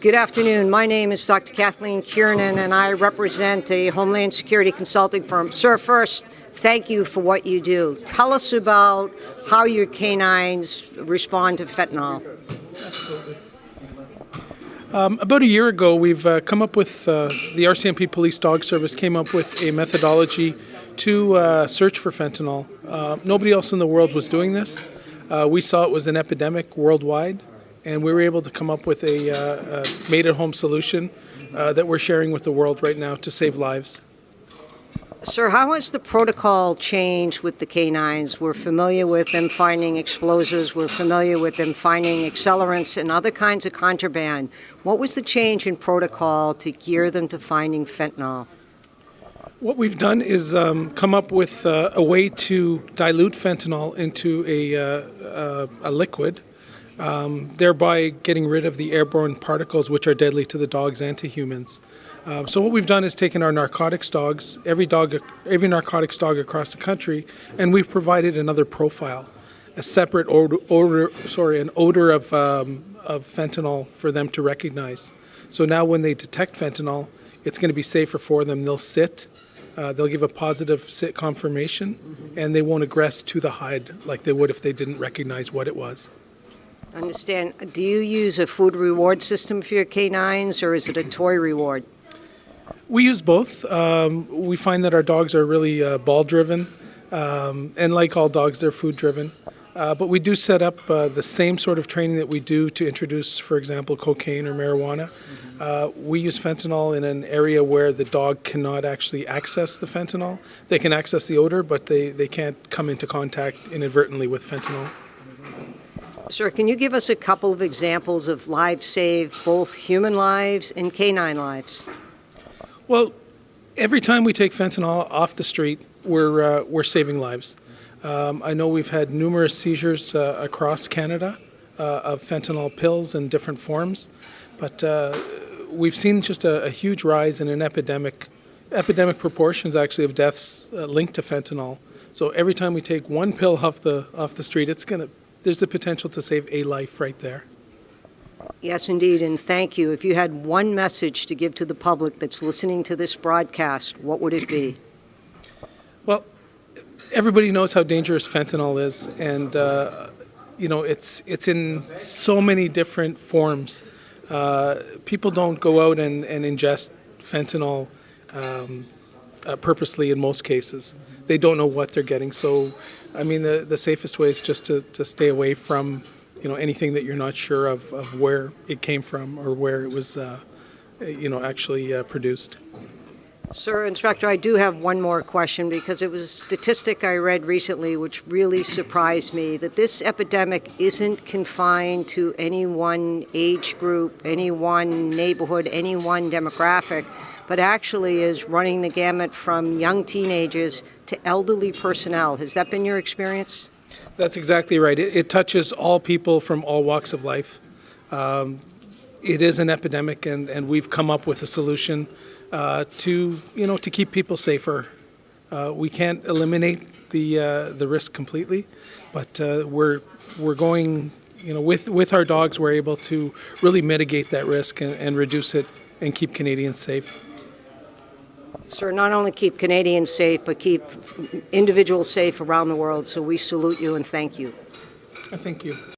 Good afternoon. My name is Dr. Kathleen Kiernan, and I represent a Homeland Security consulting firm. Sir, first, thank you for what you do. Tell us about how your canines respond to fentanyl. Absolutely. About a year ago, we've come up with, the RCMP Police Dog Service came up with a methodology to search for fentanyl. Nobody else in the world was doing this. We saw it was an epidemic worldwide, and we were able to come up with a made-at-home solution that we're sharing with the world right now to save lives. Sir, how has the protocol changed with the canines? We're familiar with them finding explosives. We're familiar with them finding accelerants and other kinds of contraband. What was the change in protocol to gear them to finding fentanyl? What we've done is come up with a way to dilute fentanyl into a liquid, thereby getting rid of the airborne particles which are deadly to the dogs and to humans. So what we've done is taken our narcotics dogs, every narcotics dog across the country, and we've provided another profile, a separate odor of fentanyl for them to recognize. So now when they detect fentanyl, it's going to be safer for them. They'll sit, they'll give a positive sit confirmation, and they won't aggress to the hide like they would if they didn't recognize what it was. Understand. Do you use a food reward system for your canines, or is it a toy reward? We use both. We find that our dogs are really ball-driven, and like all dogs, they're food-driven. But we do set up the same sort of training that we do to introduce, for example, cocaine or marijuana. We use fentanyl in an area where the dog cannot actually access the fentanyl. They can access the odor, but they can't come into contact inadvertently with fentanyl. Sir, can you give us a couple of examples of lives saved, both human lives and canine lives? Well, every time we take fentanyl off the street, we're saving lives. I know we've had numerous seizures across Canada of fentanyl pills in different forms, but we've seen just a huge rise in an epidemic proportions actually of deaths linked to fentanyl. So every time we take one pill off the street, there's the potential to save a life right there. Yes, indeed, and thank you. If you had one message to give to the public that's listening to this broadcast, what would it be? Well, everybody knows how dangerous fentanyl is, and it's in so many different forms. People don't go out and ingest fentanyl purposely in most cases. They don't know what they're getting. So, I mean, the safest way is just to stay away from anything that you're not sure of where it came from or where it was actually produced. Sir, Inspector, I do have one more question, because it was a statistic I read recently which really surprised me, that this epidemic isn't confined to any one age group, any one neighborhood, any one demographic, but actually is running the gamut from young teenagers to elderly personnel. Has that been your experience? That's exactly right. It touches all people from all walks of life. It is an epidemic, and we've come up with a solution to keep people safer. We can't eliminate the risk completely, but we're going with our dogs. We're able to really mitigate that risk and reduce it and keep Canadians safe. Sir, not only keep Canadians safe, but keep individuals safe around the world. So we salute you and thank you. Thank you.